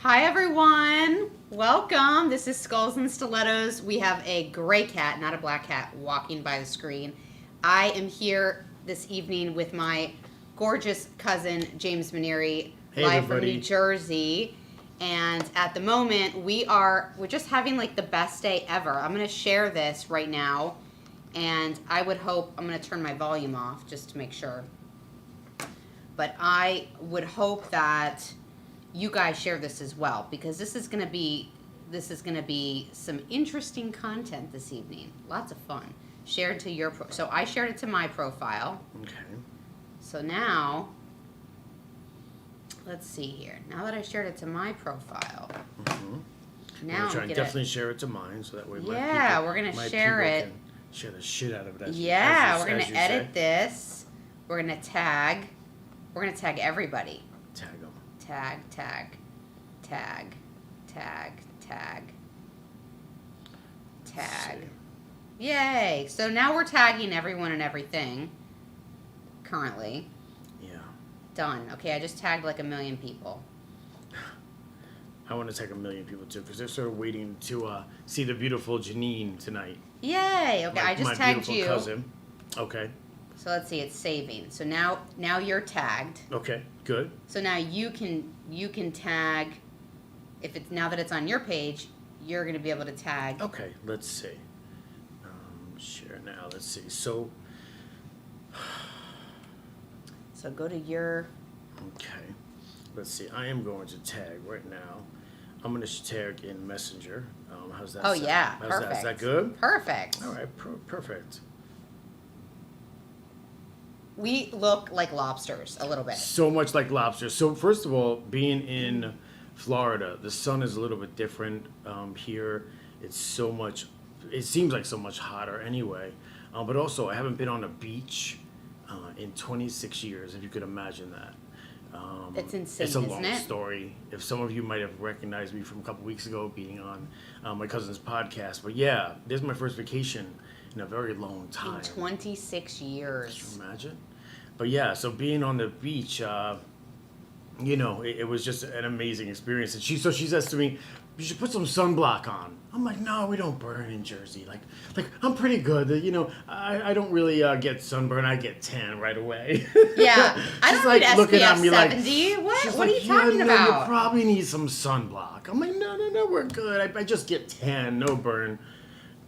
Hi everyone, welcome. This is Skulls and Stilettos. We have a gray cat, not a black cat, walking by the screen. I am here this evening with my gorgeous cousin, James Manieri, Hey, live everybody. from New Jersey. And at the moment, we're just having like the best day ever. I'm going to share this right now, and I would hope, I'm going to turn my volume off just to make sure. But I would hope that you guys share this as well, because this is gonna be some interesting content this evening. Lots of fun. Shared to your so I shared it to my profile. Okay. So now, let's see here. Now that I shared it to my profile, now I'm gonna definitely share it to mine, so that way we're gonna share it. Can share the shit out of it. We're gonna edit this. We're gonna tag. We're gonna tag everybody. Tag them. Tag. Yay. So now we're tagging everyone and everything. Currently. Yeah. Done. Okay, I just tagged like 1 million people. I want to tag 1 million people too, because they're sort of waiting to see the beautiful Janine tonight. Yay. Okay, I just tagged you. My beautiful cousin. Okay. So let's see, it's saving. So now you're tagged. Okay, good. So now you can tag, if it's now that it's on your page, you're going to be able to tag. Okay, let's see. Share now. Let's see. So go to your. Okay. Let's see. I am going to tag right now. I'm going to tag in Messenger. How's that? Oh sound? yeah, How's perfect. that? Is that good? Perfect. All right, perfect. We look like lobsters a little bit. So much like lobsters. So first of all, being in Florida, the sun is a little bit different here. It seems like so much hotter anyway. But also, I haven't been on a beach in 26 years, if you could imagine that. It's insane, It's a isn't long it? story. If some of you might have recognized me from a couple weeks ago being on my cousin's podcast. But yeah, this is my first vacation in a very long time. In 26 years. Can you imagine? But yeah, so being on the beach, it was just an amazing experience. And she says to me, "You should put some sunblock on." I'm like, "No, we don't burn in Jersey. Like I'm pretty good. I don't really get sunburn. I get tan right away." Yeah, I She's don't need looking at SPF me 70. She's What are you talking no, about? You probably need some sunblock. I'm like, no, we're good. I just get tan, no burn.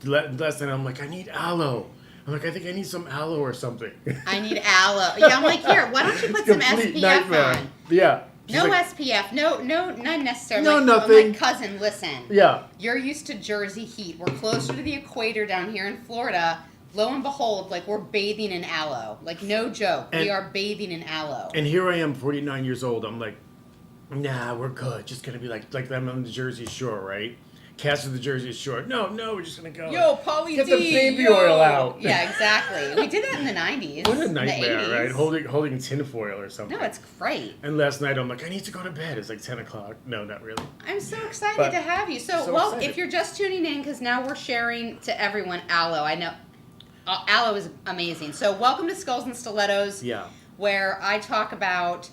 Last night I'm like, I need aloe. I'm like, I think I need some aloe or something. I need aloe. Yeah, I'm like, here, why don't you put some Complete SPF nightmare. on? Yeah. No like, SPF. No, not necessarily. No, like, nothing. I'm like, cousin, listen. Yeah. You're used to Jersey heat. We're closer to the equator down here in Florida. Lo and behold, like, we're bathing in aloe. Like, no joke. We are bathing in aloe. And here I am, 49 years old. I'm like, nah, we're good. Just gonna be like them on the Jersey Shore, right? Cast of the Jersey Shore. No, we're just gonna go. Yo, Pauly Get D, the baby oil out. Yeah, exactly. We did that in the 90s. What a in the nightmare, 80s. right? Holding tinfoil or something. No, it's great. And last night I'm like, I need to go to bed. It's like 10 o'clock. No, not really. I'm so excited But to have you. So excited. if you're just tuning in, because now we're sharing to everyone aloe. I know aloe is amazing. So welcome to Skulls and Stilettos, Yeah. where I talk about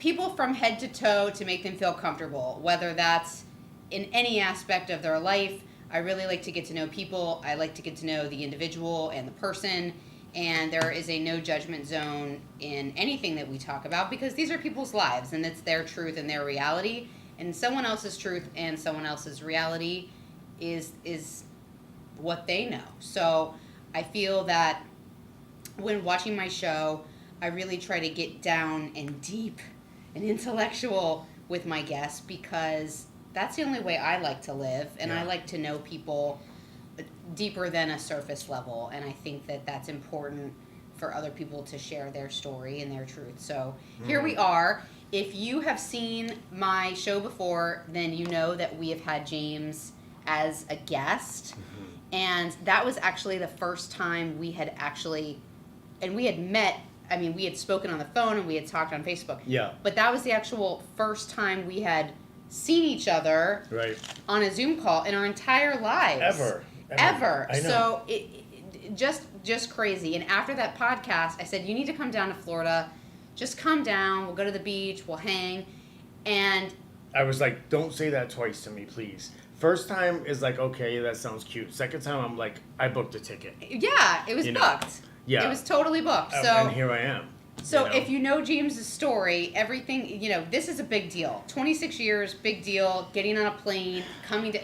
people from head to toe to make them feel comfortable, whether that's in any aspect of their life. I really like to get to know people. I like to get to know the individual and the person. And there is a no judgment zone in anything that we talk about, because these are people's lives and it's their truth and their reality. And someone else's truth and someone else's reality is what they know. So I feel that when watching my show, I really try to get down and deep and intellectual with my guests, because that's the only way I like to live, and I like to know people deeper than a surface level, and I think that that's important for other people to share their story and their truth. So here we are. If you have seen my show before, then you know that we have had James as a guest, and that was actually the first time we had actually, and we had met. I mean, we had spoken on the phone and we had talked on Facebook. Yeah. But that was the actual first time we had seen each other on a Zoom call in our entire lives. Ever. I know. So it just crazy. And after that podcast, I said, you need to come down to Florida. Just come down. We'll go to the beach. We'll hang. And I was like, don't say that twice to me, please. First time is like, okay, that sounds cute. Second time, I'm like, I booked a ticket. Yeah, it was booked. Yeah. It was totally booked. So and here I am. So if you know James's story, everything, this is a big deal. 26 years, big deal, getting on a plane, coming to...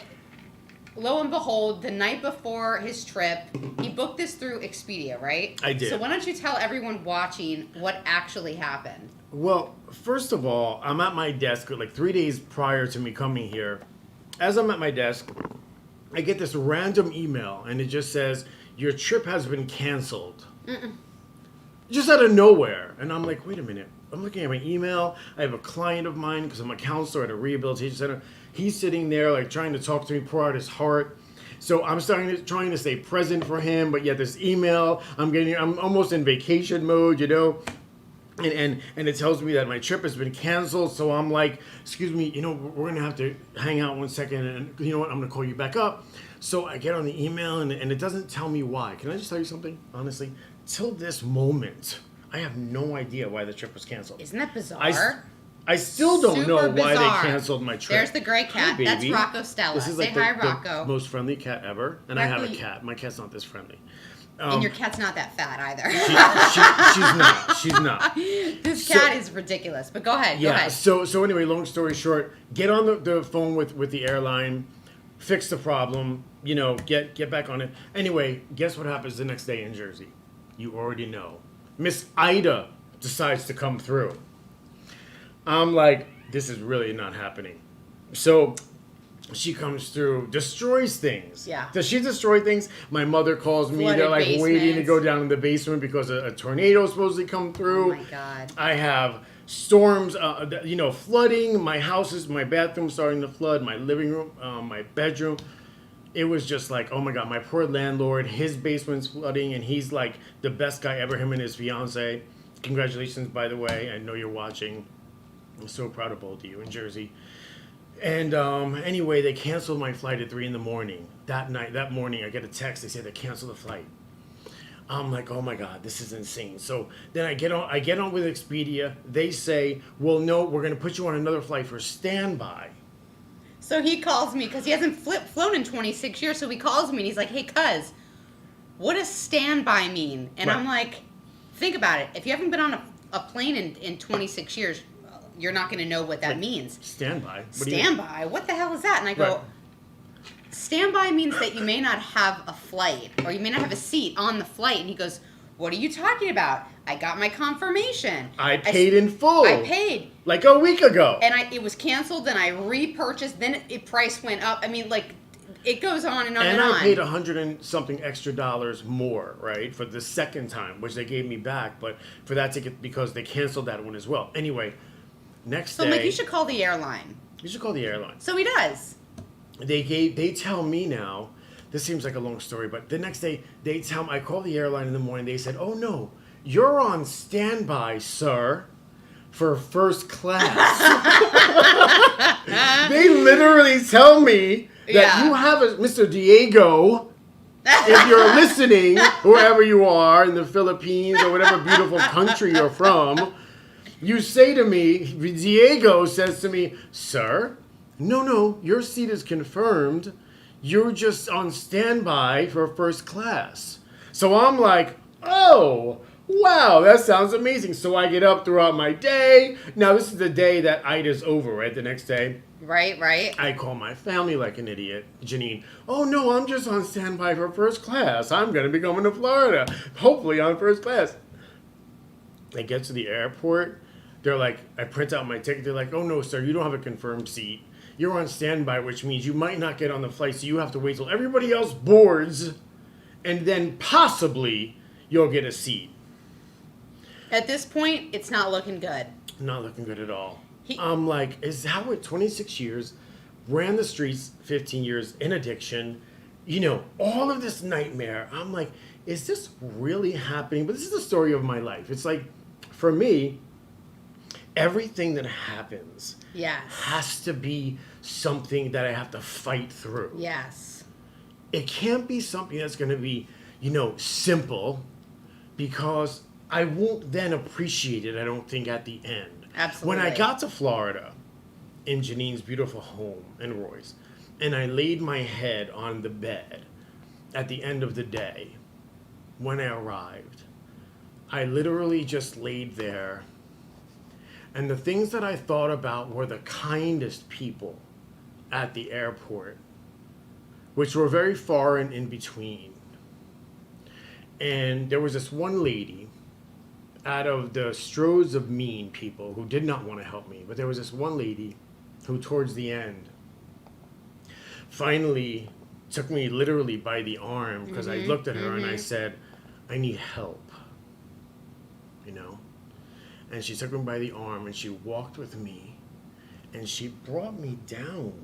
Lo and behold, the night before his trip, he booked this through Expedia, right? I did. So why don't you tell everyone watching what actually happened? Well, first of all, I'm at my desk like 3 days prior to me coming here. As I'm at my desk, I get this random email, and it just says, your trip has been canceled. Just out of nowhere. And I'm like, wait a minute. I'm looking at my email. I have a client of mine because I'm a counselor at a rehabilitation center. He's sitting there like trying to talk to me, pour out his heart. So I'm trying to stay present for him, but yet this email, I'm almost in vacation mode, And it tells me that my trip has been canceled. So I'm like, excuse me, we're gonna have to hang out 1 second, and you know what? I'm gonna call you back up. So I get on the email, and it doesn't tell me why. Can I just tell you something? Honestly, till this moment, I have no idea why the trip was canceled. Isn't that bizarre? I still don't know Super why bizarre. they canceled my trip. There's the gray cat. Hi, That's baby. Rocco Stella. This is Say like hi, the Rocco. most friendly cat ever, and I have a Rocco, cat. My cat's not this friendly. And your cat's not that fat either. She's not. This cat is ridiculous. But go ahead. Yeah. Go ahead. So anyway, long story short, get on the phone with the airline, fix the problem. Get back on it. Anyway, guess what happens the next day in Jersey? You already know. Miss Ida decides to come through. I'm like, this is really not happening. So she comes through, destroys things. Yeah. Does she destroy things? My mother calls me. Flooded They're like waiting to basements. go down in the basement because a tornado is supposed to come through. Oh my God. I have storms, flooding. My bathroom starting to flood. My living room, my bedroom. It was just like, oh my God, my poor landlord, his basement's flooding, and he's like the best guy ever, him and his fiance. Congratulations, by the way. I know you're watching. I'm so proud of both of you in Jersey. And anyway, they canceled my flight at 3 a.m. That morning, I get a text. They say they canceled the flight. I'm like, oh my God, this is insane. So then I get on with Expedia. They say, well, no, we're going to put you on another flight for standby. So he calls me because he hasn't flown in 26 years. So he calls me and he's like, hey, cuz, what does standby mean? And Right. I'm like, think about it. If you haven't been on a plane in 26 years, you're not going to know what that means. Standby? Standby? What the hell is that? And I go, Right. Standby means that you may not have a flight or you may not have a seat on the flight. And he goes, what are you talking about? I got my confirmation. I paid in full. I paid. Like a week ago. And it was canceled, then I repurchased, then price went up. I mean, like, it goes on and on and on. And I paid $100 and something extra dollars more, right, for the second time, which they gave me back, but for that ticket because they canceled that one as well. Anyway, next day. So, Mike, you should call the airline. You should call the airline. So he does. They tell me now, this seems like a long story, but the next day, I call the airline in the morning, they said, oh no, you're on standby, sir, for first class. They literally tell me that you have Mr. Diego, if you're listening, wherever you are, in the Philippines or whatever beautiful country you're from, you say to me, Diego says to me, sir, no, your seat is confirmed. You're just on standby for first class. So I'm like, oh, wow, that sounds amazing. So I get up throughout my day. Now, this is the day that Ida's over, right? The next day. Right. I call my family like an idiot. Janine, oh no, I'm just on standby for first class. I'm going to be going to Florida, hopefully on first class. I get to the airport. They're like, I print out my ticket. They're like, oh no, sir, you don't have a confirmed seat. You're on standby, which means you might not get on the flight, so you have to wait till everybody else boards, and then possibly you'll get a seat. At this point, it's not looking good. Not looking good at all. I'm like, is Howard 26 years, ran the streets 15 years in addiction, all of this nightmare. I'm like, is this really happening? But this is the story of my life. It's like, for me, everything that happens has to be something that I have to fight through. Yes. It can't be something that's going to be, simple, because I won't then appreciate it, I don't think, at the end. Absolutely. When I got to Florida, in Janine's beautiful home in Royce. And I laid my head on the bed at the end of the day when I arrived. I literally just laid there. And the things that I thought about were the kindest people at the airport, which were very far and in between. And there was this one lady out of the strows of mean people who did not want to help me, but there was this one lady who towards the end finally took me literally by the arm, because I looked at her and I said, I need help, you know? And she took me by the arm and she walked with me and she brought me down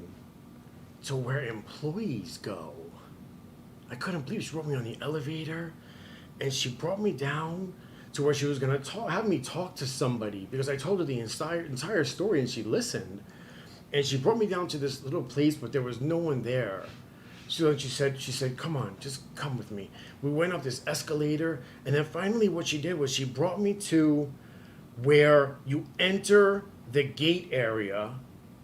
to where employees go. I couldn't believe it. She brought me on the elevator and she brought me down to where she was going to have me talk to somebody, because I told her the entire story and she listened. And she brought me down to this little place, but there was no one there. So she said, come on, just come with me. We went up this escalator, and then finally what she did was she brought me to where you enter the gate area,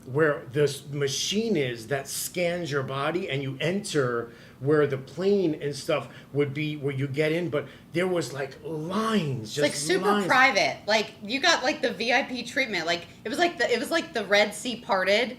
where this machine is that scans your body, and you enter where the plane and stuff would be, where you get in, but there was like lines, just like super lines. private. Like you got like the VIP treatment. Like it was like the Red Sea parted,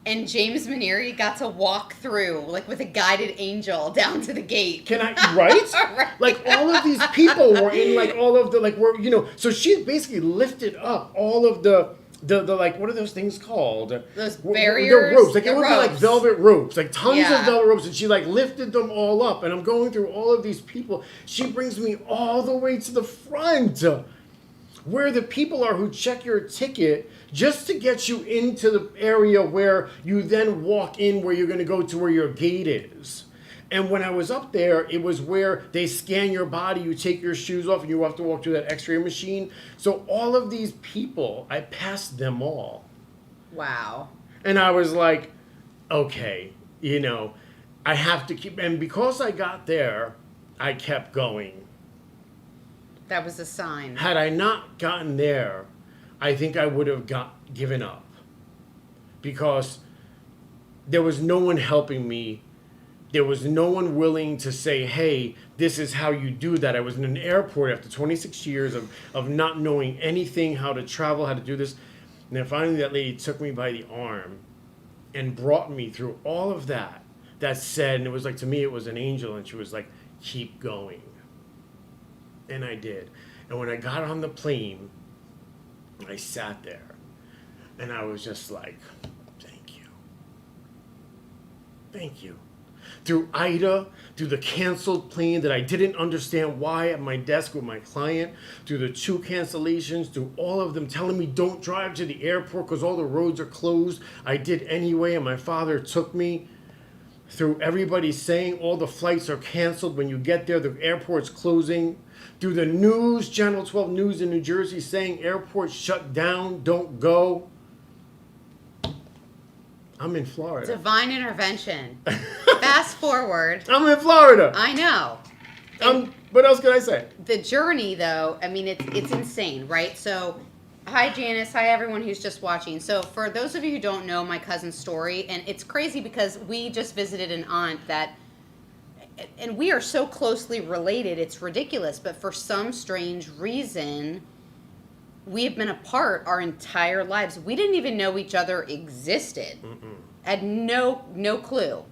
and James Manieri got to walk through like with a guided angel down to the gate. Right? Right. Like all of these people were in like all of the like were, you know, so she basically lifted up all of the like, what are those things called? Those barriers? The ropes. Like The it would be like ropes. velvet ropes, like tons Yeah. of velvet ropes, and she like lifted them all up, and I'm going through all of these people. She brings me all the way to the front, where the people are who check your ticket, just to get you into the area where you then walk in, where you're going to go to where your gate is. And when I was up there, it was where they scan your body, you take your shoes off, and you have to walk through that x-ray machine. So all of these people, I passed them all. Wow. And I was like, okay, you know, I have to keep, and because I got there, I kept going. That was a sign. Had I not gotten there, I think I would have given up, because there was no one helping me. There was no one willing to say, hey, this is how you do that. I was in an airport after 26 years of not knowing anything, how to travel, how to do this. And then finally that lady took me by the arm and brought me through all of that. That said, and it was like, to me, it was an angel. And she was like, keep going. And I did. And when I got on the plane, I sat there. And I was just like, thank you. Thank you. Through Ida, through the canceled plane that I didn't understand why at my desk with my client, through the 2 cancellations, through all of them telling me don't drive to the airport because all the roads are closed. I did anyway, and my father took me. Through everybody saying all the flights are canceled. When you get there, the airport's closing. Through the news, Channel 12 News in New Jersey saying airports shut down, don't go. I'm in Florida. Divine intervention. Fast forward. I'm in Florida. I know. What else can I say? The journey, though, I mean, it's insane, right? So, hi, Janice. Hi, everyone who's just watching. So, for those of you who don't know my cousin's story, and it's crazy because we just visited an aunt that, and we are so closely related, it's ridiculous. But for some strange reason, we have been apart our entire lives. We didn't even know each other existed. Had no clue.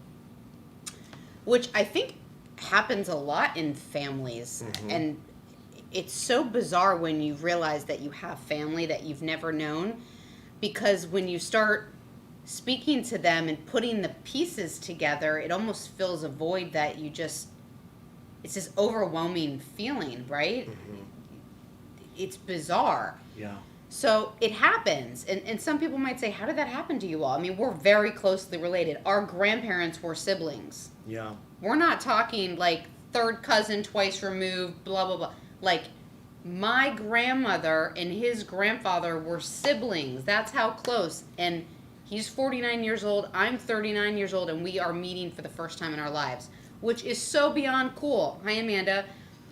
Which I think happens a lot in families. And it's so bizarre when you realize that you have family that you've never known. Because when you start speaking to them and putting the pieces together, it almost fills a void that you just, it's this overwhelming feeling, right? It's bizarre. Yeah. So it happens. And some people might say, how did that happen to you all? I mean, we're very closely related. Our grandparents were siblings. Yeah. We're not talking like third cousin, twice removed, blah, blah, blah. Like, my grandmother and his grandfather were siblings. That's how close. And he's 49 years old. I'm 39 years old. And we are meeting for the first time in our lives, which is so beyond cool. Hi, Amanda.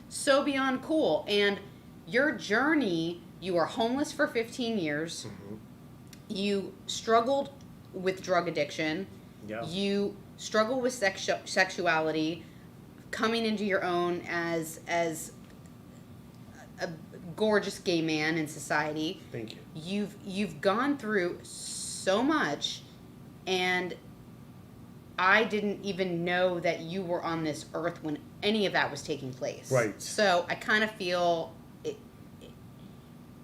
So beyond cool. And your journey, you were homeless for 15 years. You struggled with drug addiction. Yeah. You struggle with sexuality, coming into your own as a gorgeous gay man in society. Thank you. You've gone through so much, and I didn't even know that you were on this earth when any of that was taking place. Right. So I kind of feel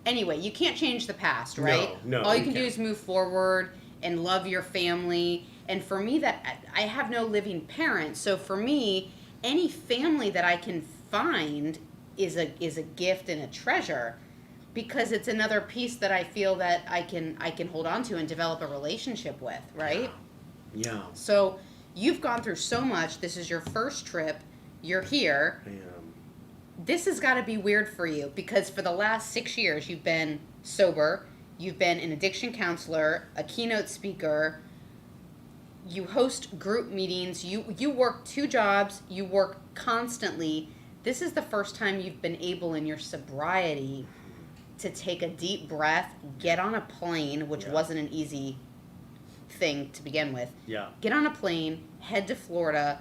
anyway, you can't change the past, right? No, all you can do is move forward and love your family. And for me, that I have no living parents, so for me, any family that I can find is a gift and a treasure, because it's another piece that I feel that I can hold on to and develop a relationship with, right? Yeah. So you've gone through so much. This is your first trip. You're here. I am. This has got to be weird for you, because for the last 6 years you've been sober. You've been an addiction counselor, a keynote speaker. You host group meetings. You work 2 jobs. You work constantly. This is the first time you've been able in your sobriety to take a deep breath, get on a plane, which wasn't an easy thing to begin with. Yeah. Get on a plane, head to Florida,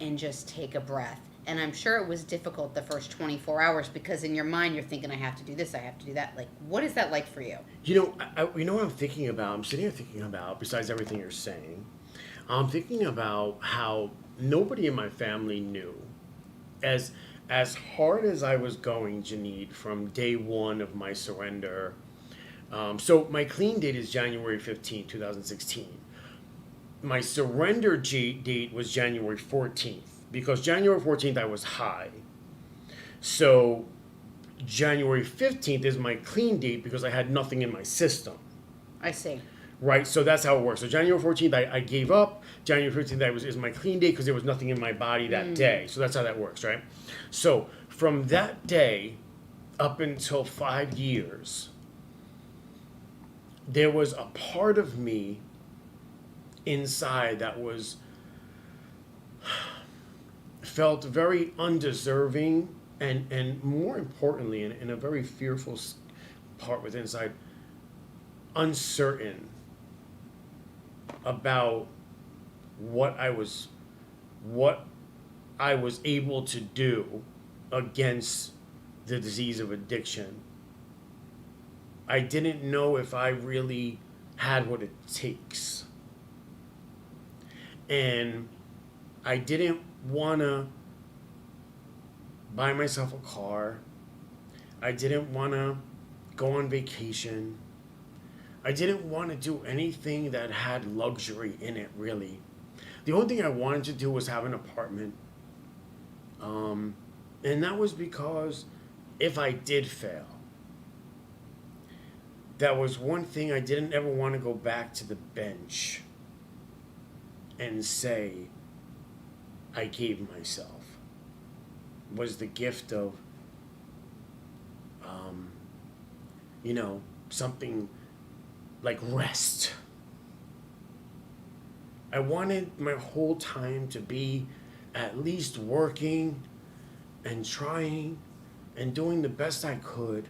and just take a breath. And I'm sure it was difficult the first 24 hours, because in your mind you're thinking, I have to do this, I have to do that. Like, what is that like for you? You know what I'm thinking about? I'm sitting here thinking about, besides everything you're saying, I'm thinking about how nobody in my family knew. As hard as I was going, Janine, from day one of my surrender. So my clean date is January 15, 2016. My surrender date was January 14th, because January 14th I was high. So January 15th is my clean date because I had nothing in my system. I see. Right, so that's how it works. So January 14th, I gave up. January 15th is my clean day because there was nothing in my body that day. So that's how that works, right? So from that day up until 5 years, there was a part of me inside that felt very undeserving, and more importantly, in a very fearful part within inside, uncertain about what I was able to do against the disease of addiction. I didn't know if I really had what it takes. And I didn't want to buy myself a car. I didn't want to go on vacation. I didn't want to do anything that had luxury in it, really. The only thing I wanted to do was have an apartment. And that was because if I did fail, that was one thing I didn't ever want to go back to the bench and say, I gave myself. Was the gift of, something like rest. I wanted my whole time to be at least working and trying and doing the best I could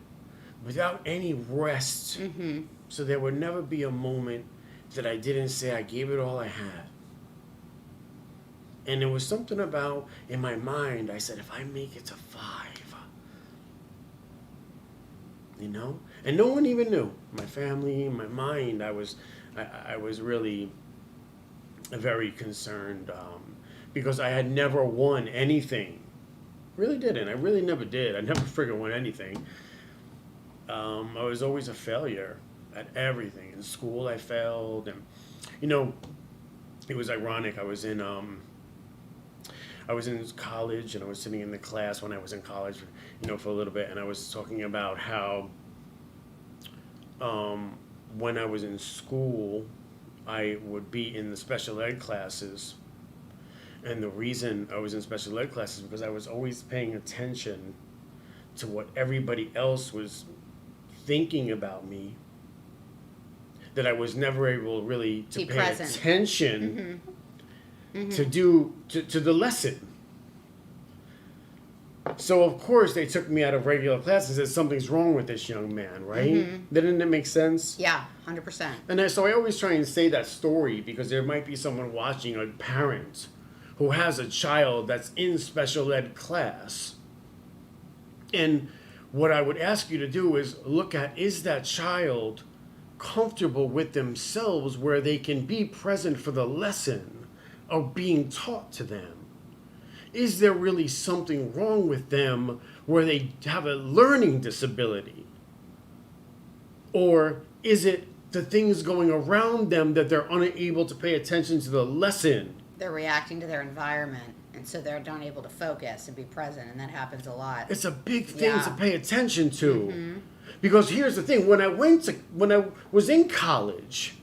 without any rest. Mm-hmm. So there would never be a moment that I didn't say I gave it all I had. And there was something about, in my mind, I said, if I make it to 5, and no one even knew. My family, my mind, I was really very concerned, because I had never won anything. Really didn't. I really never did. I never friggin' won anything. I was always a failure at everything. In school, I failed, and it was ironic. I was in college, and I was sitting in the class when I was in college, for a little bit, and I was talking about how when I was in school, I would be in the special ed classes, and the reason I was in special ed classes is because I was always paying attention to what everybody else was thinking about me, that I was never able really to pay attention to the lesson. So of course they took me out of regular class and said something's wrong with this young man, right? Didn't it make sense? Yeah, 100%. And so I always try and say that story because there might be someone watching, a parent, who has a child that's in special ed class. And what I would ask you to do is look at, is that child comfortable with themselves where they can be present for the lesson of being taught to them? Is there really something wrong with them where they have a learning disability? Or is it the things going around them that they're unable to pay attention to the lesson? They're reacting to their environment, and so they're not able to focus and be present, and that happens a lot. It's a big thing Yeah. to pay attention to. Because here's the thing, when I was in college,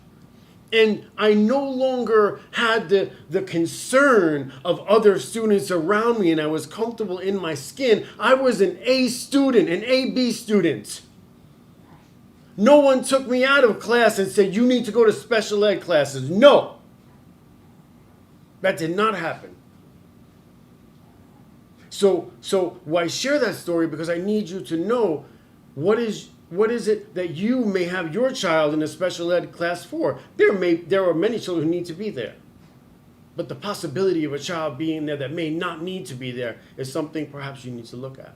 and I no longer had the concern of other students around me and I was comfortable in my skin, I was an A student, an AB student. No one took me out of class and said, you need to go to special ed classes. No. That did not happen. So why share that story? Because I need you to know what is it that you may have your child in a special ed class for. There are many children who need to be there. But the possibility of a child being there that may not need to be there is something perhaps you need to look at.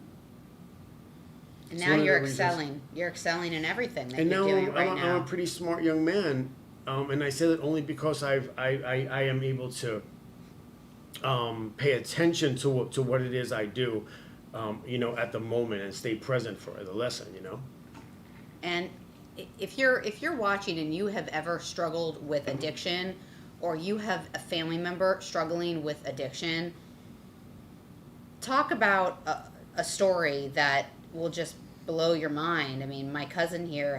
And now you're excelling. You're excelling in everything that you're doing right now. I'm a pretty smart young man. And I say that only because I am able to pay attention to what it is I do, at the moment and stay present for the lesson, And if you're watching and you have ever struggled with addiction, or you have a family member struggling with addiction, talk about a story that will just blow your mind. I mean, my cousin here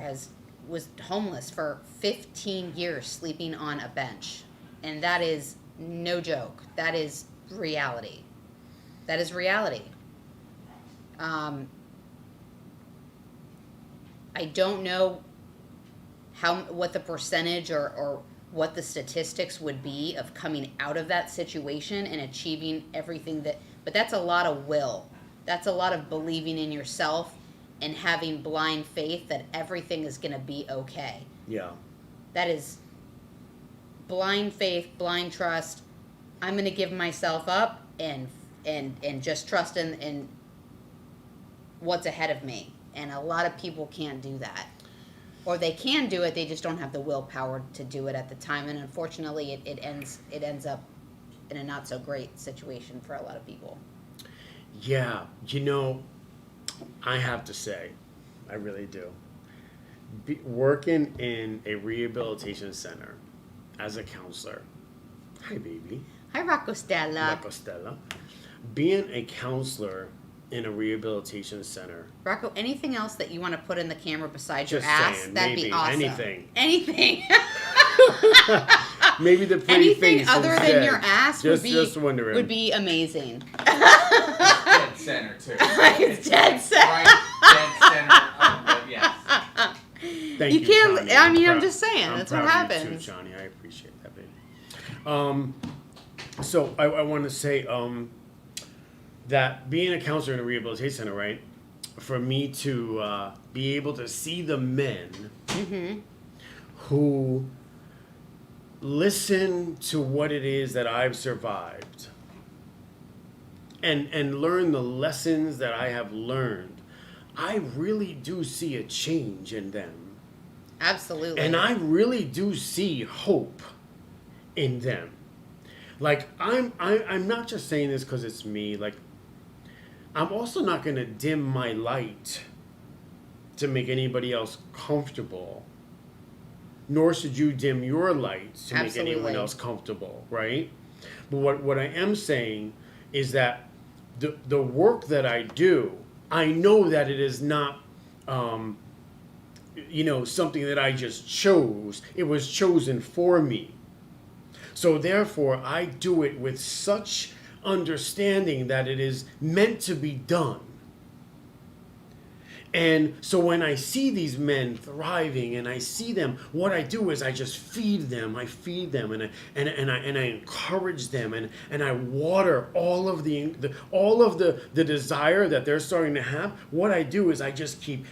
was homeless for 15 years, sleeping on a bench, and that is no joke. That is reality. That is reality. I don't know what the percentage or what the statistics would be of coming out of that situation and achieving everything but that's a lot of will. That's a lot of believing in yourself and having blind faith that everything is going to be okay. Yeah. That is blind faith, blind trust. I'm going to give myself up and just trust in what's ahead of me. And a lot of people can't do that. Or they can do it, they just don't have the willpower to do it at the time. And unfortunately, it ends up in a not so great situation for a lot of people. Yeah, I have to say, I really do. Working in a rehabilitation center as a counselor. Hi, baby. Hi, Rocco Stella. Rocco Stella. Being a counselor in a rehabilitation center. Rocco, anything else that you want to put in the camera besides Just your ass? saying, That'd maybe, be awesome. anything. Anything. Maybe the pretty Anything face other instead. than your ass just wondering. would be amazing. Dead center too. It's dead center. Right, dead center. Yes. Thank You can't. Johnny. I mean, I'm proud- just saying. I'm That's what proud of you happens. too, Johnny. I appreciate that, baby. So I want to say that being a counselor in a rehabilitation center, right? For me to be able to see the men who listen to what it is that I've survived and learn the lessons that I have learned, I really do see a change in them. Absolutely. And I really do see hope in them. Like, I'm not just saying this because it's me. Like, I'm also not going to dim my light to make anybody else comfortable. Nor should you dim your light to make anyone Absolutely. else comfortable, right? But what I am saying is that the work that I do, I know that it is not, something that I just chose. It was chosen for me. So therefore, I do it with such understanding that it is meant to be done. And so when I see these men thriving and I see them, what I do is I just feed them. I feed them and I encourage them and I water all of the desire that they're starting to have. What I do is I keep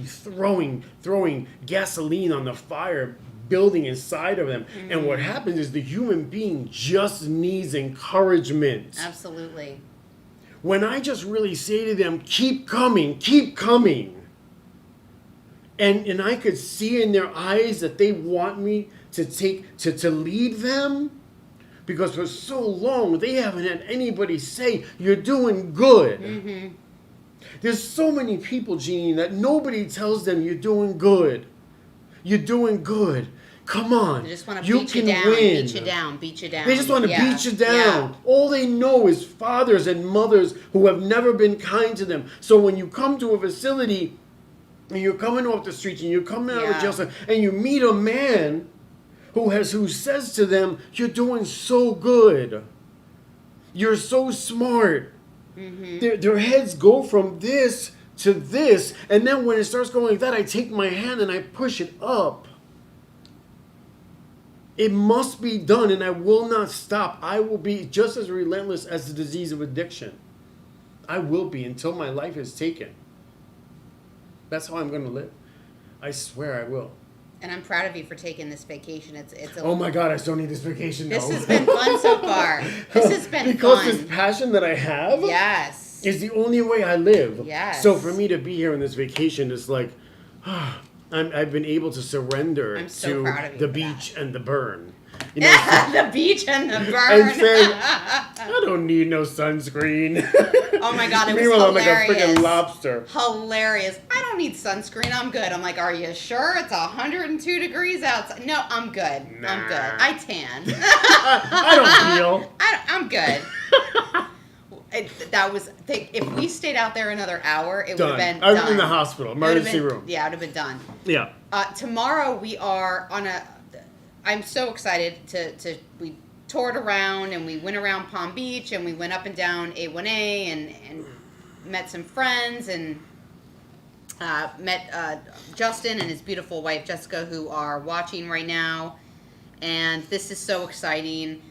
throwing gasoline on the fire, building inside of them. Mm-hmm. And what happens is the human being just needs encouragement. Absolutely. When I just really say to them, keep coming. And I could see in their eyes that they want me to lead them. Because for so long, they haven't had anybody say, you're doing good. Mm-hmm. There's so many people, Janine, that nobody tells them you're doing good. You're doing good. Come on. They just want to you beat can you down, win. beat you down. They just want to beat you down. All they know is fathers and mothers who have never been kind to them. So when you come to a facility and you're coming off the streets and you're coming out of jail and you meet a man who says to them, you're doing so good. You're so smart. Mm-hmm. Their heads go from this to this. And then when it starts going like that, I take my hand and I push it up. It must be done, and I will not stop. I will be just as relentless as the disease of addiction. I will be until my life is taken. That's how I'm going to live. I swear I will. And I'm proud of you for taking this vacation. Oh my God, I still need this vacation. This has been fun so far. This has been because fun. This passion that I have yes. is the only way I live. Yes. So for me to be here on this vacation is like... I've been able to surrender so to the beach and the burn. You know, the beach and the burn. And saying, I don't need no sunscreen. Oh my God, it was Meanwhile, hilarious. I'm like a freaking lobster. Hilarious. I don't need sunscreen. I'm good. I'm like, are you sure? It's 102 degrees outside. No, I'm good. Nah. I'm good. I tan. I don't feel. I'm good. If we stayed out there another hour, it would have been I was done. in the hospital, emergency room. Yeah, it would have been done. Yeah. Tomorrow we are on I'm so excited we toured around and we went around Palm Beach and we went up and down A1A and met some friends and met Justin and his beautiful wife Jessica, who are watching right now. And this is so exciting.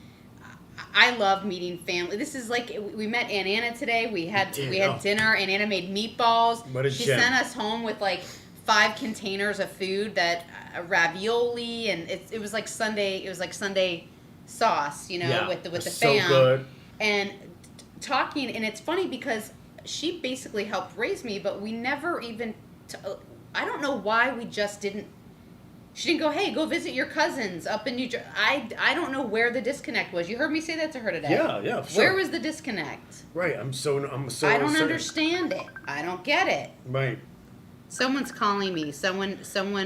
I love meeting family. This is like, we met Aunt Anna today. We had dinner. Aunt Anna made meatballs. She sent us home with like 5 containers of food, that ravioli, and it was like Sunday. It was like Sunday sauce, with the fam. So good. And talking, and it's funny because she basically helped raise me, but we never even. I don't know why we just didn't. She didn't go, hey, go visit your cousins up in New Jersey. I don't know where the disconnect was. You heard me say that to her today. Yeah, sure. Where was the disconnect? Right, I'm so I don't understand it. I don't get it. Right. Someone's calling me. Someone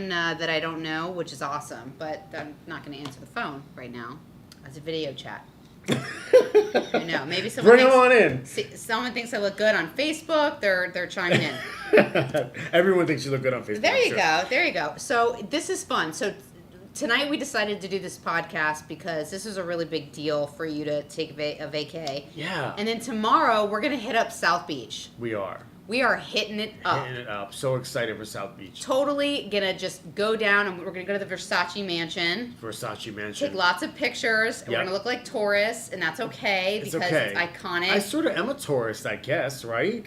that I don't know, which is awesome, but I'm not going to answer the phone right now. It's a video chat. I know. Maybe someone Bring them on in. Someone thinks I look good on Facebook. They're chiming in. Everyone thinks you look good on Facebook. There you go. So this is fun. So tonight we decided to do this podcast because this is a really big deal for you to take a vacay. Yeah. And then tomorrow we're gonna hit up South Beach. We are. We are hitting it up. Hitting it up. So excited for South Beach. Totally gonna just go down and we're gonna go to the Versace Mansion. Take lots of pictures. Yep. We're gonna look like tourists, and that's okay because it's iconic. I sort of am a tourist, I guess, right?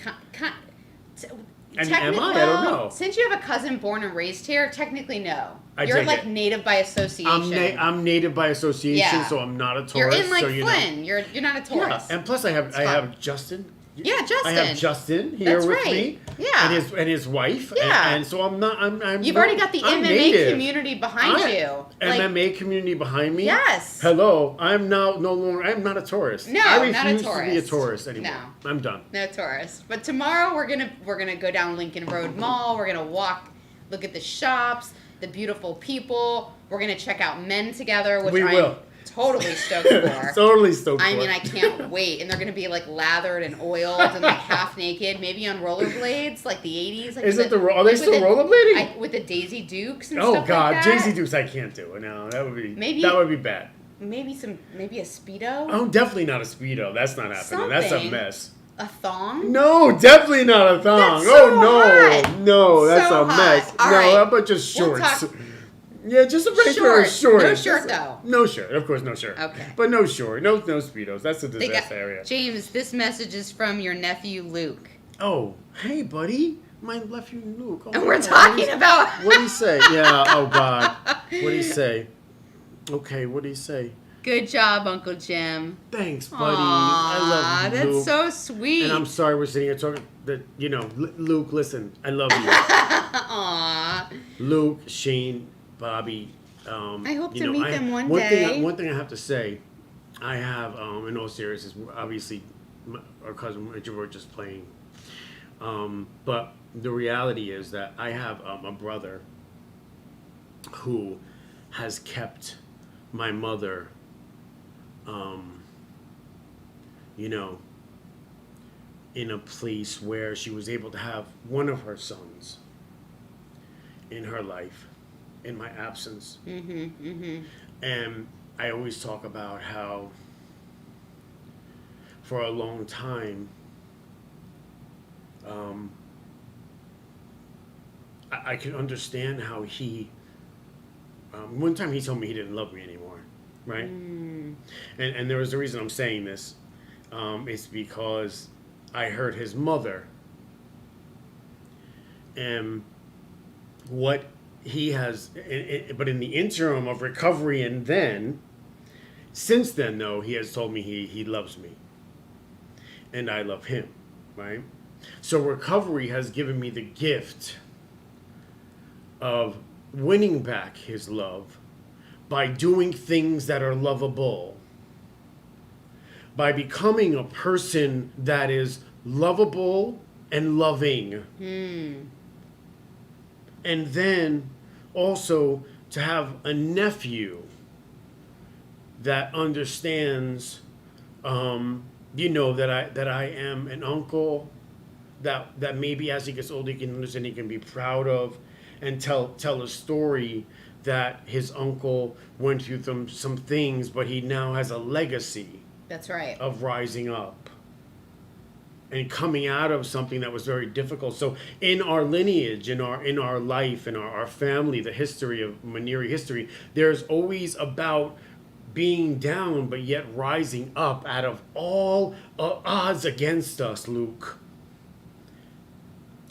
And am I? I don't know. Since you have a cousin born and raised here, technically no. You're like native by association. I'm native by association, so I'm not a tourist. You're in like so Flynn. You're not a tourist. Yeah, and plus I have Justin. Yeah, Justin. I have Justin here with me. Yeah. And his wife. Yeah. And so I'm not. You've already got the MMA community behind you. MMA community behind me. Yes. Hello. I'm no longer. I'm not a tourist. No, I not a tourist. to be a tourist anymore. No. I'm done. No tourist. But tomorrow we're gonna go down Lincoln Road Mall. We're gonna walk, look at the shops, the beautiful people. We're gonna check out Men together, which we will. Totally stoked for. Totally stoked for. I mean, I can't wait. And they're going to be like lathered and oiled and like half naked, maybe on rollerblades, like the 80s. Like, are they still rollerblading? With the Daisy Dukes and stuff like that? Oh, God. Daisy Dukes I can't do. No, that would be bad. Maybe a Speedo? Oh, definitely not a Speedo. That's not happening. Something. That's a mess. A thong? No, definitely not a thong. That's so no, hot. no, that's So a mess. hot. All no, right. how about just We'll shorts? talk- Yeah, just a regular Shorts. short. No shirt, though. No shirt, of course, no shirt. Okay. But no short, no speedos. That's a They disaster got- area. James, this message is from your nephew Luke. Oh, hey, buddy, my nephew Luke. Oh, And we're yeah, talking about... What do you say? Yeah. Oh God. What do you say? Okay. What do you say? Good job, Uncle Jim. Thanks, buddy. Aw, I love you, that's Luke. so sweet. And I'm sorry we're sitting here talking. That Luke. Listen, I love you. Aww. Luke, Shane, Bobby. I hope to meet them one day. day. One thing I have to say, I have, in all seriousness, obviously, our cousin Richard were just playing. But the reality is that I have a brother who has kept my mother, in a place where she was able to have one of her sons in her life, in my absence. And I always talk about how for a long time, I could understand how he, one time he told me he didn't love me anymore, right? And there was a reason I'm saying this. It's because I heard his mother, and what he has, but in the interim of recovery, and then, since then though, he has told me he loves me, and I love him, right? So recovery has given me the gift of winning back his love by doing things that are lovable, by becoming a person that is lovable and loving. And then also to have a nephew that understands, that I am an uncle, that maybe as he gets older he can understand, he can be proud of, and tell a story that his uncle went through some things, but he now has a legacy. That's right. Of rising up and coming out of something that was very difficult. So in our lineage, in our life, in our family, the history of Manieri history, there's always about being down, but yet rising up out of all odds against us, Luke.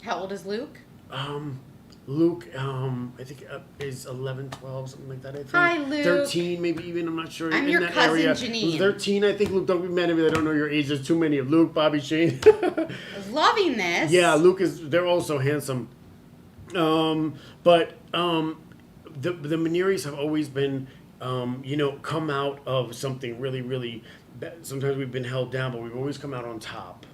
How old is Luke? Luke, I think is 11, 12, something like that. I think. Hi, Luke. 13, maybe even. I'm not sure. I'm in your that cousin, area. Janine. 13, I think. Luke, don't be mad at me. I don't know your age. There's too many of Luke, Bobby, Shane. Loving this. Yeah, Luke is. They're all so handsome. But the Manieris have always been, come out of something really, really. Sometimes we've been held down, but we've always come out on top.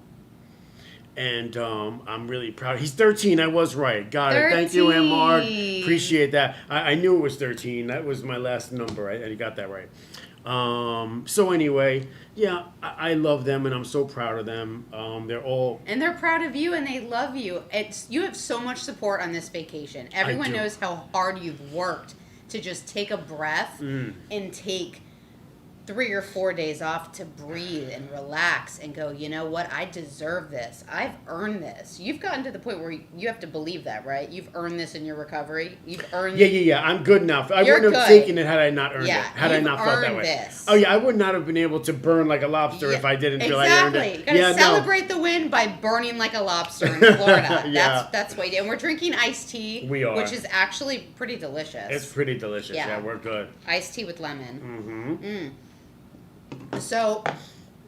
And I'm really proud. He's 13. I was right. Got 13. It. Thank you, Aunt Marg. Appreciate that. I knew it was 13. That was my last number. I got that right. So anyway, yeah, I love them, and I'm so proud of them. And they're proud of you, and they love you. You have so much support on this vacation. Everyone knows how hard you've worked to just take a breath and take 3 or 4 days off to breathe and relax and go, you know what? I deserve this. I've earned this. You've gotten to the point where you have to believe that, right? You've earned this in your recovery. You've earned. Yeah. I'm good now. I wouldn't have taken it had I not earned it. Had I not felt that way. This. Oh yeah, I would not have been able to burn like a lobster if I didn't feel I earned it. Exactly. Gotta celebrate the win by burning like a lobster in Florida. That's what you do. And we're drinking iced tea. We are. Which is actually pretty delicious. It's pretty delicious. Yeah, we're good. Iced tea with lemon. So,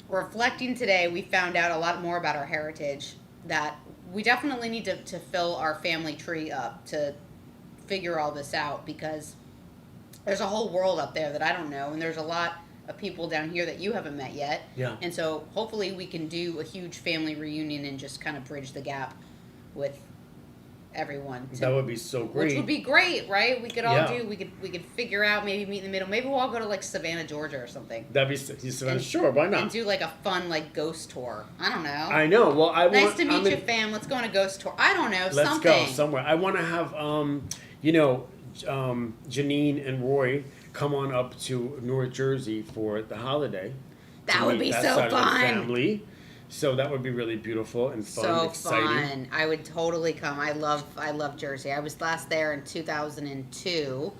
reflecting today, we found out a lot more about our heritage, that we definitely need to fill our family tree up to figure all this out, because there's a whole world up there that I don't know, and there's a lot of people down here that you haven't met yet. Yeah. And so hopefully we can do a huge family reunion and just kind of bridge the gap with everyone. That would be so great. Which would be great, right? We could all we could figure out, maybe meet in the middle. Maybe we'll all go to like Savannah, Georgia or something. That'd be Savannah. Sure, why not? And do like a fun like ghost tour. I don't know. I know. Well, nice to meet you, fam. Let's go on a ghost tour. I don't know. Let's something. go somewhere. I want to have Janine and Roy come on up to North Jersey for the holiday. That would be so fun. Family. So that would be really beautiful and fun, So exciting. fun. I would totally come. I love Jersey. I was last there in 2002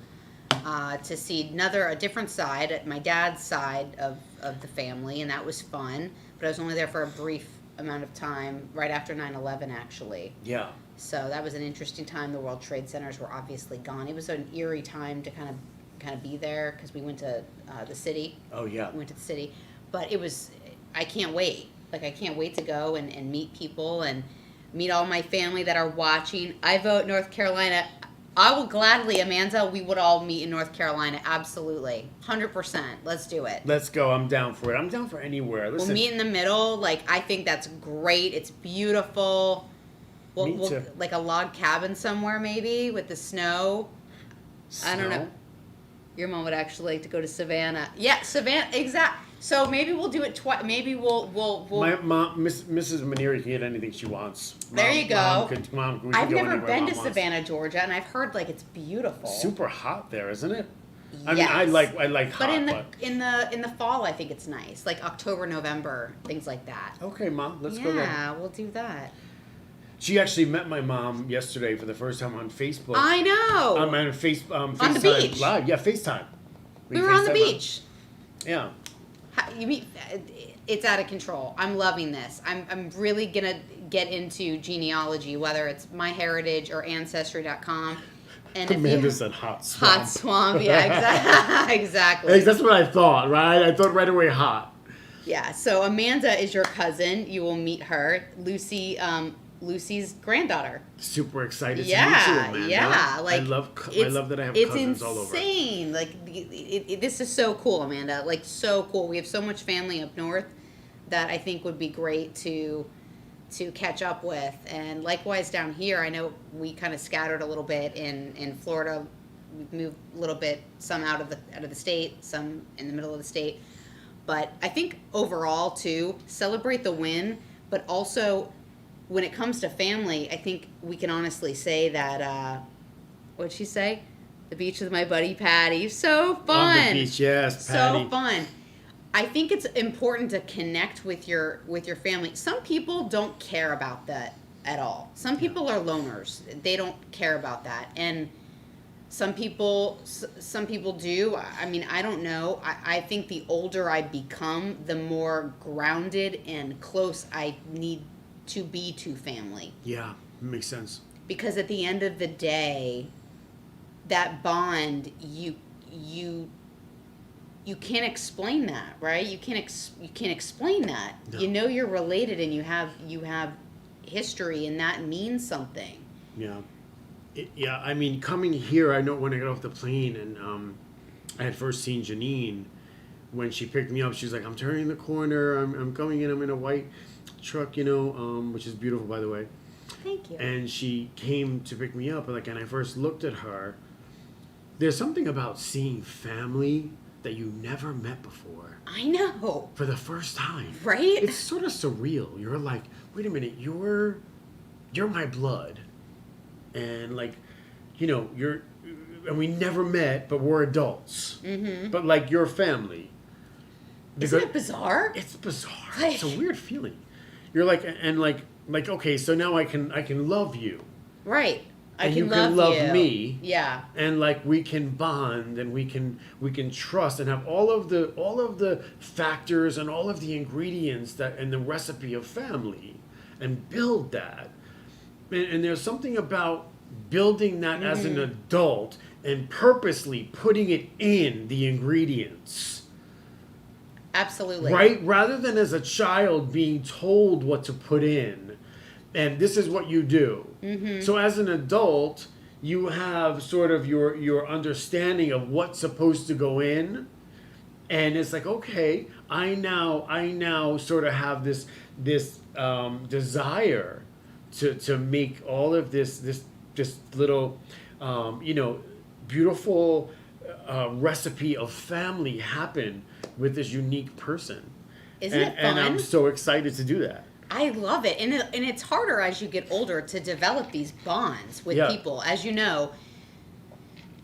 to see a different side, my dad's side of the family, and that was fun. But I was only there for a brief amount of time, right after 9/11, actually. Yeah. So that was an interesting time. The World Trade Centers were obviously gone. It was an eerie time to kind of be there because we went to the city. Oh yeah. We went to the city, but it was. I can't wait. Like, I can't wait to go and meet people and meet all my family that are watching. I vote North Carolina. I will gladly, Amanda, we would all meet in North Carolina. Absolutely. 100%. Let's do it. Let's go. I'm down for it. I'm down for anywhere. Listen, We'll meet in the middle. Like, I think that's great. It's beautiful. Me too. Like a log cabin somewhere, maybe, with the snow. I don't know. Snow? Your mom would actually like to go to Savannah. Yeah, Savannah, exact. So maybe we'll do it twice. Maybe we'll. My mom, Mrs. Manieri, can get anything she wants. There you go. We I've can go never anywhere been Mom to wants. Savannah, Georgia, and I've heard like it's beautiful. Super hot there, isn't it? I Yes. mean, I like hot, But in the fall, I think it's nice, like October, November, things like that. Okay, Mom, let's go there. Yeah, we'll do that. She actually met my mom yesterday for the first time on Facebook. I know. On FaceTime the beach. Live. Yeah, FaceTime. We were on the FaceTime beach. Yeah. You mean it's out of control. I'm loving this. I'm really gonna get into genealogy, whether it's MyHeritage or Ancestry.com. And Amanda said hot swamp. Hot swamp, yeah, exactly. Exactly. That's what I thought, right? I thought right away hot. Yeah. So Amanda is your cousin. You will meet her, Lucy's granddaughter. Super excited Yeah, to meet you, Amanda. yeah. Like, I love that I have cousins all over. It's insane. Like, this is so cool, Amanda. Like, so cool. We have so much family up north that I think would be great to catch up with. And likewise down here, I know we kind of scattered a little bit in Florida. We've moved a little bit, some out of the state, some in the middle of the state. But I think overall too, celebrate the win, but also when it comes to family, I think we can honestly say that, what'd she say? The beach with my buddy Patty. So fun. On the beach, yes, Patty. So fun. I think it's important to connect with your family. Some people don't care about that at all. Some people are loners. They don't care about that. And some people do. I mean, I don't know. I think the older I become, the more grounded and close I need to be to family. Yeah, makes sense. Because at the end of the day, that bond, you can't explain that, right? You can't explain that. No. You know you're related and you have history, and that means something. Yeah. Yeah, I mean, coming here, I know when I got off the plane and I had first seen Janine, when she picked me up, she's like, I'm turning the corner, I'm coming in, I'm in a white truck, which is beautiful, by the way. Thank you. And she came to pick me up, and I first looked at her. There's something about seeing family that you never met before I know. for the first time. Right? It's sort of surreal. You're like, wait a minute, you're my blood. And and we never met, but we're adults. Mm-hmm. But like, you're family. Isn't it bizarre? It's bizarre. Like- It's a weird feeling. You're like, and like, okay, so now I can love you. Right. I And can you can love you. me. Yeah. And like, we can bond and we can trust and have all of the factors and all of the ingredients that and the recipe of family and build that. And there's something about building that as an adult and purposely putting it in the ingredients. Absolutely. Right? Rather than as a child being told what to put in. And this is what you do. Mm-hmm. So as an adult, you have sort of your understanding of what's supposed to go in. And it's like, okay, I now sort of have this desire to make all of this little beautiful recipe of family happen with this unique person. Isn't it fun? And I'm so excited to do that. I love it. And it's harder as you get older to develop these bonds with Yeah. people. As you know,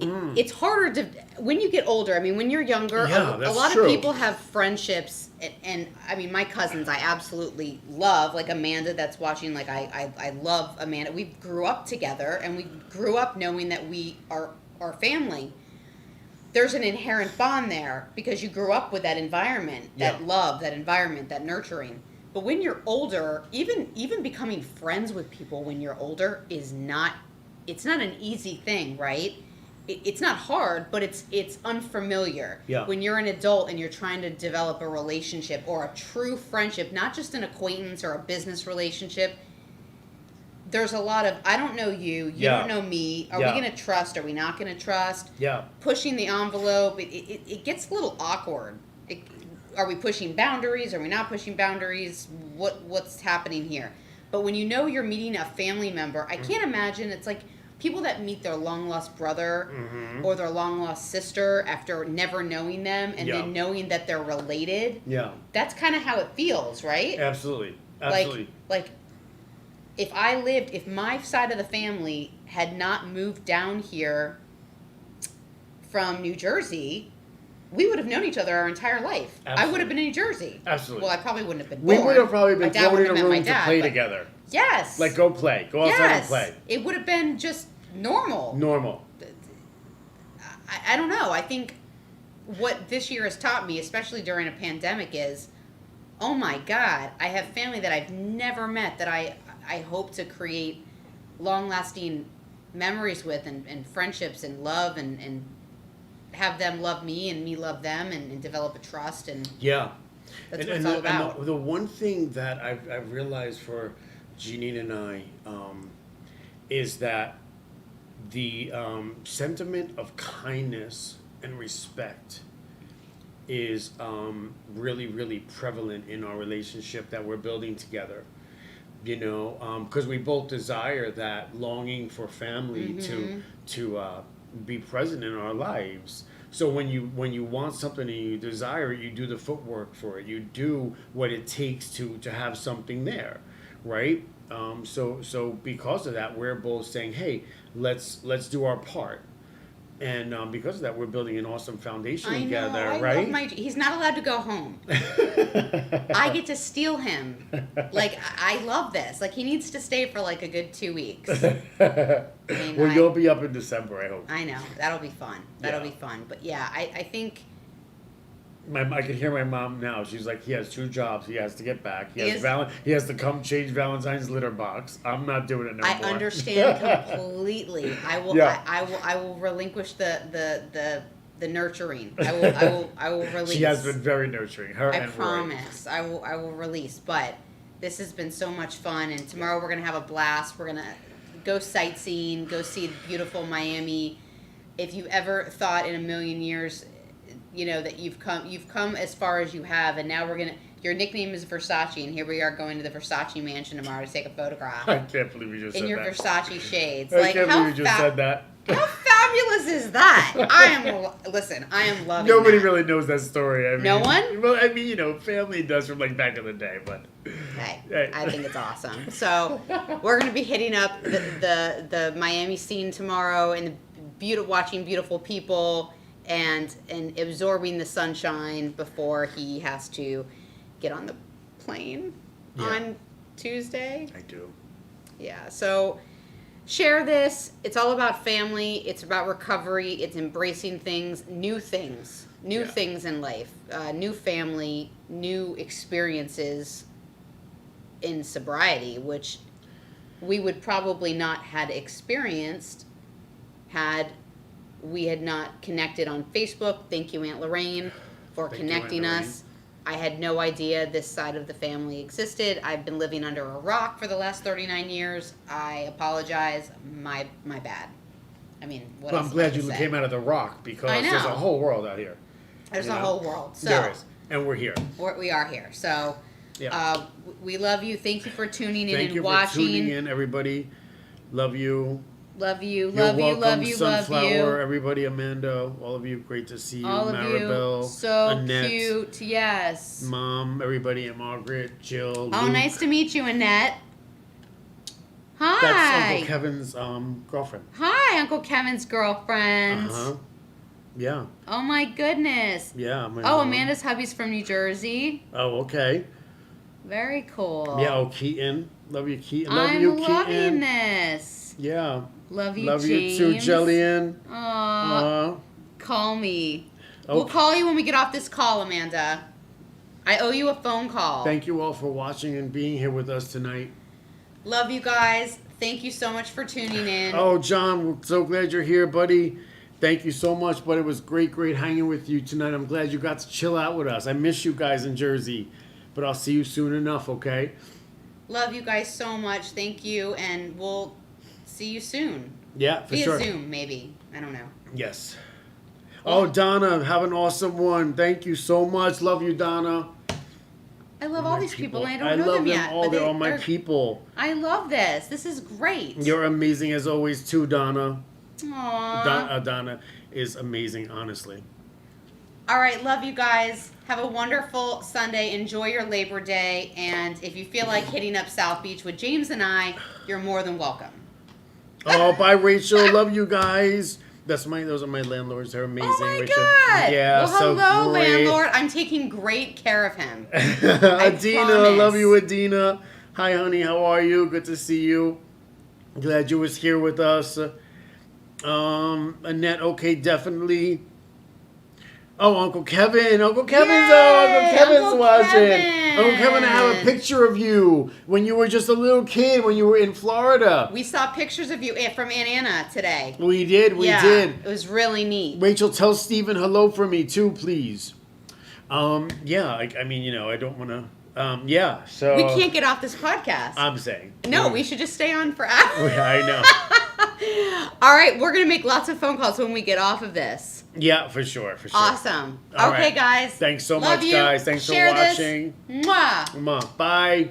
It's harder to when you get older. I mean, when you're younger, Yeah, a that's lot true. of people have friendships, and I mean, my cousins I absolutely love, like Amanda that's watching. Like I love Amanda. We grew up together, and we grew up knowing that we are our family. There's an inherent bond there because you grew up with that environment, that love, that environment, that nurturing. But when you're older, even becoming friends with people when you're older is not. It's not an easy thing, right? It's not hard, but it's unfamiliar. Yeah. When you're an adult and you're trying to develop a relationship or a true friendship, not just an acquaintance or a business relationship, there's a lot of, I don't know you don't know me. Are we going to trust? Are we not going to trust? Yeah. Pushing the envelope, it gets a little awkward. Are we pushing boundaries? Are we not pushing boundaries? What's happening here? But when you know you're meeting a family member, I can't imagine, it's like people that meet their long-lost brother or their long-lost sister after never knowing them and then knowing that they're related. Yeah. That's kind of how it feels, right? Absolutely. Like if my side of the family had not moved down here from New Jersey, we would have known each other our entire life. Absolutely. I would have been in New Jersey. Absolutely. Well, I probably wouldn't have been We born. would have probably been My dad thrown in a wouldn't have met room my dad, to play but- together. Yes. Like, go play. Go outside and play. It would have been just normal. Normal. I don't know. I think what this year has taught me, especially during a pandemic, is, oh my God, I have family that I've never met that I hope to create long-lasting memories with and friendships and love and have them love me and me love them and develop a trust and Yeah. that's what it's all about. And the one thing that I've realized for Janine and I is that the sentiment of kindness and respect is really, really prevalent in our relationship that we're building together. You know, because we both desire that longing for family to be present in our lives. So when you want something and you desire it, you do the footwork for it. You do what it takes to have something there, right? So because of that, we're both saying, hey, let's do our part. And because of that, we're building an awesome foundation together, right? He's not allowed to go home. I get to steal him. Like, I love this. Like, he needs to stay for like a good 2 weeks. Well, you'll be up in December, I hope. I know. That'll be fun. That'll be fun. But yeah, I think... I can hear my mom now. She's like, he has 2 jobs. He has to get back. He has to come change Valentine's litter box. I'm not doing it no more. I understand completely. I will relinquish the nurturing. I will release. She has been very nurturing. Her I and promise. I will release. But this has been so much fun, and tomorrow we're gonna have a blast. We're gonna go sightseeing, go see beautiful Miami. If you ever thought in a million years, you know, that you've come as far as you have, and now your nickname is Versace, and here we are going to the Versace mansion tomorrow to take a photograph. I can't believe you just said that. In your Versace shades. I can't believe you just said that. How fabulous is that? I am loving Nobody that. really knows that story. I mean, No one? Well, I mean, you know, family does from like back in the day, but. Hey, I think it's awesome. So we're going to be hitting up the Miami scene tomorrow and watching beautiful people and absorbing the sunshine before he has to get on the plane on Tuesday. I do. Yeah, so share this. It's all about family. It's about recovery. It's embracing new things in life, new family, new experiences in sobriety, which we would probably not had experienced had we had not connected on Facebook. Thank you, Aunt Lorraine, for connecting us. I had no idea this side of the family existed. I've been living under a rock for the last 39 years. I apologize. My bad. I mean, what else I'm glad am I you to say? came out of the rock because I know. there's a whole world out here. There's a whole world. So there is. And we're here. we are here. So we love you. Thank you for tuning in Thank and you watching. for tuning in, everybody. Love you. Love you. You're Love you. welcome, Love you. Sunflower, Love you. everybody, Amanda, all of you, great to see you. All of Maribel, you. So Annette, cute. Yes. Mom, everybody, and Margaret, Jill. Oh, Luke. nice to meet you, Annette. Hi. That's Uncle Kevin's girlfriend. Hi, Uncle Kevin's girlfriend. Uh-huh. Yeah. Oh my goodness. Yeah. Amanda's hubby's from New Jersey. Oh, okay. Very cool. Yeah, Keaton. Love you, Keaton. Love I'm you, loving Keaton. this. Yeah. Love you, Love James. you too, Jillian. Call me. Okay. We'll call you when we get off this call, Amanda. I owe you a phone call. Thank you all for watching and being here with us tonight. Love you guys. Thank you so much for tuning in. Oh, John, we're so glad you're here, buddy. Thank you so much, but it was great hanging with you tonight. I'm glad you got to chill out with us. I miss you guys in Jersey, but I'll see you soon enough, okay? Love you guys so much. Thank you, and we'll see you soon. Yeah, for Via sure. Zoom, maybe. I don't know. Yes. Oh, Donna, have an awesome one. Thank you so much. Love you, Donna. I love all these people, and I don't I know love them yet. all. but They're all my people. I love this. This is great. You're amazing as always, too, Donna. Aww. Donna is amazing, honestly. All right, love you guys. Have a wonderful Sunday. Enjoy your Labor Day. And if you feel like hitting up South Beach with James and I, you're more than welcome. Oh, bye, Rachel. Love you guys. Those are my landlords. They're amazing. Oh my Rachel. God. Yeah, well, so hello, great. landlord. I'm taking great care of him. Adina, promise. love you, Adina. Hi, honey. How are you? Good to see you. Glad you was here with us. Annette, okay, definitely. Oh, Uncle Kevin. Uncle Kevin's Uncle watching. Kevin. Uncle Kevin, I have a picture of you when you were just a little kid, when you were in Florida. We saw pictures of you from Aunt Anna today. We did. It was really neat. Rachel, tell Steven hello for me too, please. Yeah, I mean, you know, I don't want to. Yeah, so. We can't get off this podcast. I'm saying. No, we should just stay on for hours. I know. All right, we're going to make lots of phone calls when we get off of this. Yeah, for sure. Awesome. All okay, right. guys. Thanks so Love much, you. guys. Thanks Share for watching. This. Mwah. Come on. Bye.